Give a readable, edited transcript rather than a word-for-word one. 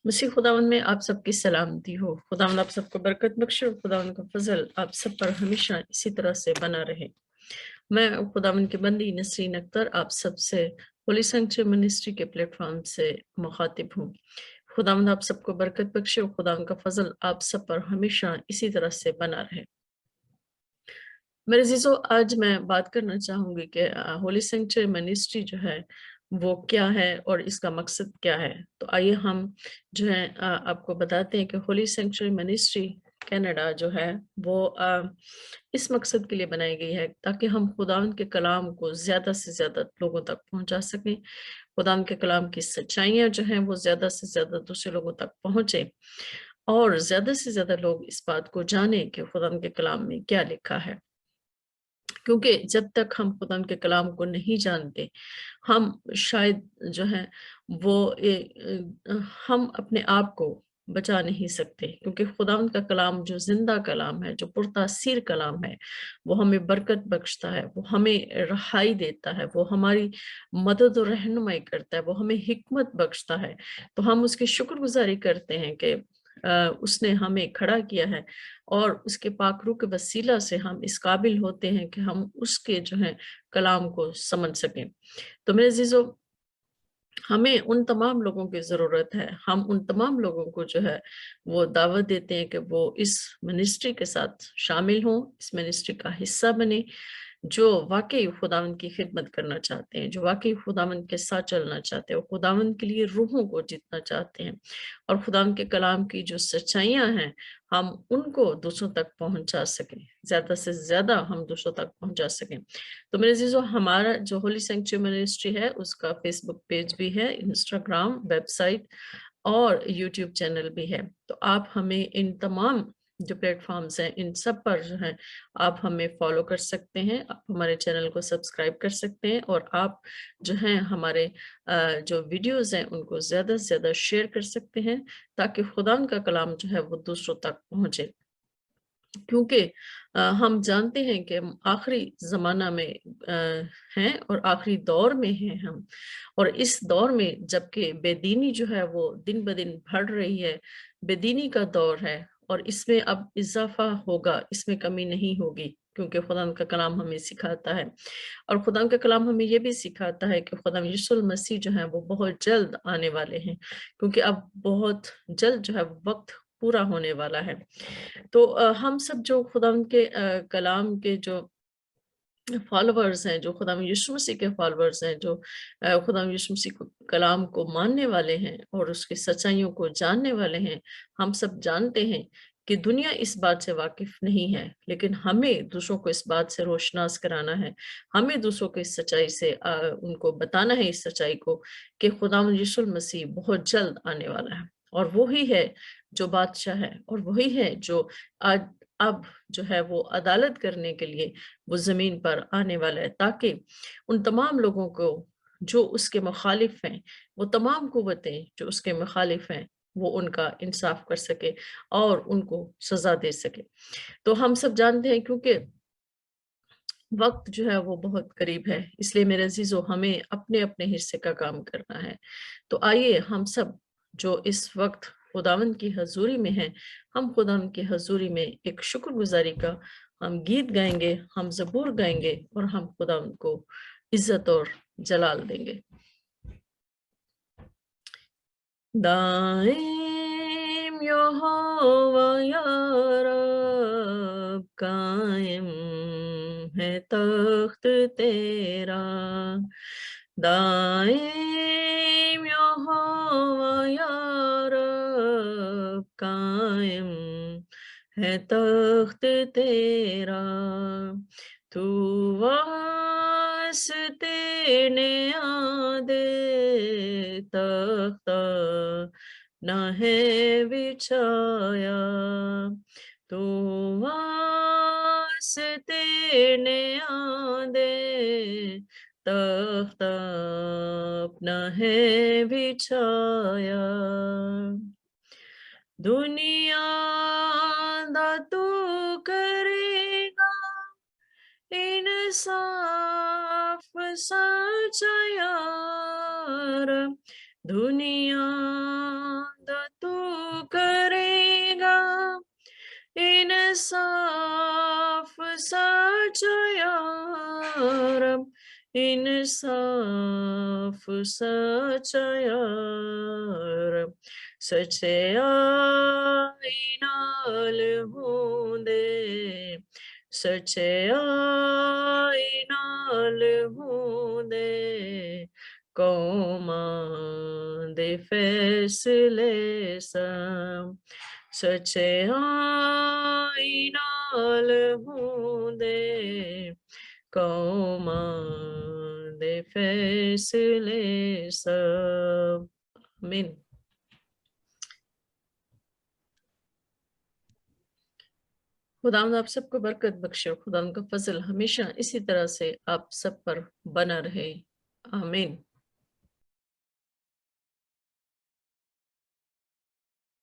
मसीह खुदावंद में आप सबकी सलामती हो। खुदावंद आप सबको बरकत बख्शे और खुदावंद का फजल आप सब पर हमेशा इसी तरह से बना रहे। मैं खुदावंद की बंदी नसरीन अख्तर आप सबसे होली सैंक्चुअरी मिनिस्ट्री के प्लेटफॉर्म से मुखातिब हूँ। खुदावंद आप सबको बरकत बख्शे और खुदावंद का फजल आप सब पर हमेशा इसी तरह से बना रहे। मेरे अजीजों, आज मैं बात करना चाहूंगी कि होली सैंक्चुअरी मिनिस्ट्री जो है वो क्या है और इसका मकसद क्या है। तो आइए हम जो है आपको बताते हैं कि होली सैंक्चुअरी मिनिस्ट्री कनाडा जो है वो इस मकसद के लिए बनाई गई है ताकि हम खुदावंद के कलाम को ज़्यादा से ज़्यादा लोगों तक पहुंचा सकें। खुदावंद के कलाम की सच्चाइयाँ जो हैं वो ज़्यादा से ज़्यादा दूसरे लोगों तक पहुंचे और ज़्यादा से ज़्यादा लोग इस बात को जानें कि खुदावंद के कलाम में क्या लिखा है। क्योंकि जब तक हम खुदा के कलाम को नहीं जानते, हम शायद जो है वो हम अपने आप को बचा नहीं सकते, क्योंकि खुदावंद का कलाम जो जिंदा कलाम है, जो पुरतासीर कलाम है, वो हमें बरकत बख्शता है, वो हमें रहाई देता है, वो हमारी मदद और रहनुमाई करता है, वो हमें हिकमत बख्शता है। तो हम उसकी शुक्रगुजारी करते हैं कि उसने हमें खड़ा किया है और उसके पाक रूह के वसीला से हम इस काबिल होते हैं कि हम उसके जो है कलाम को समझ सकें। तो मेरे अजीजों, हमें उन तमाम लोगों की ज़रूरत है, हम उन तमाम लोगों को जो है वो दावत देते हैं कि वो इस मिनिस्ट्री के साथ शामिल हों, इस मिनिस्ट्री का हिस्सा बने, जो वाकई खुदावंद की खिदमत करना चाहते हैं, जो वाकई खुदावंद के साथ चलना चाहते हैं और खुदावंद के लिए रूहों को जीतना चाहते हैं और खुदावंद के कलाम की जो सच्चाइयाँ हैं, हम उनको दूसरों तक पहुँचा सकें, ज़्यादा से ज़्यादा हम दूसरों तक पहुँचा सकें। तो मेरे अज़ीज़ों, हमारा जो होली सैंक्चुअरी मिनिस्ट्री है, उसका फेसबुक पेज भी है, इंस्टाग्राम, वेबसाइट और यूट्यूब चैनल भी है। तो आप हमें इन तमाम जो प्लेटफॉर्म्स हैं, इन सब पर जो है आप हमें फॉलो कर सकते हैं, आप हमारे चैनल को सब्सक्राइब कर सकते हैं और आप जो हैं हमारे जो वीडियोस हैं उनको ज़्यादा से ज़्यादा शेयर कर सकते हैं, ताकि खुदा का कलाम जो है वो दूसरों तक पहुँचे। क्योंकि हम जानते हैं कि हम आखिरी ज़माना में हैं और आखिरी दौर में हैं हम, और इस दौर में जबकि बेदीनी जो है वो दिन ब दिन बढ़ रही है, बेदीनी का दौर है और इसमें अब इज़ाफ़ा होगा, इसमें कमी नहीं होगी, क्योंकि खुदा का कलाम हमें सिखाता है। और खुदा का कलाम हमें ये भी सिखाता है कि खुदा यीशु मसीह जो है वो बहुत जल्द आने वाले हैं, क्योंकि अब बहुत जल्द जो है वक़्त पूरा होने वाला है। तो हम सब जो खुदावंद के कलाम के जो फॉलोवर्स हैं, जो खुदा यीशु मसीह के फॉलोवर्स हैं, जो खुदा यीशु मसीह को कलाम को मानने वाले हैं और उसकी सच्चाइयों को जानने वाले हैं, हम सब जानते हैं कि दुनिया इस बात से वाकिफ नहीं है, लेकिन हमें दूसरों को इस बात से रोशनास कराना है, हमें दूसरों को इस सच्चाई से उनको बताना है इस सच्चाई को कि खुदा यीशु मसीह बहुत जल्द आने वाला है और वही है जो बादशाह है और वही है जो आज अब जो है वो अदालत करने के लिए वो ज़मीन पर आने वाला है, ताकि उन तमाम लोगों को जो उसके मुखालिफ हैं, वो तमाम कुव्वतें जो उसके मुखालिफ हैं, वो उनका इंसाफ कर सके और उनको सज़ा दे सके। तो हम सब जानते हैं, क्योंकि वक़्त जो है वो बहुत करीब है, इसलिए मेरे अज़ीज़ों, हमें अपने-अपने हिस्से का काम करना है। तो आइए हम सब जो इस वक़्त खुदावंद की हज़ूरी में हैं, हम खुदावंद की हज़ूरी में एक शुक्रगुज़ारी का हम गीत गाएँगे, हम ज़बूर गाएँगे और हम खुदावंद को इज़्ज़त और जलाल देंगे। दाइम यहोवा या रब, कायम है तख्त तेरा। दाइम यहोवा या रब, कायम है तख्त तेरा। तू वास्ते ने आदे तख्ता न है बिछाया। तू वास्ते ने आदे तख्ता अपना है बिछाया। दुनिया दा तू करेगा इंसाफ सच्चा यार। दुनिया दा इंसाफ सच्चा या रब, इंसाफ सच्चा या रब, सच्चे आई नाल होंदे, सच्चे आई नाल होंदे, कौमां दे फैसले सब, सच्चाई नाल होंदे, कौमां दे फैसले सब। आमीन। खुदावंद आप सबको बरकत बख्शे, खुदावंद का फजल हमेशा इसी तरह से आप सब पर बना रहे। आमीन।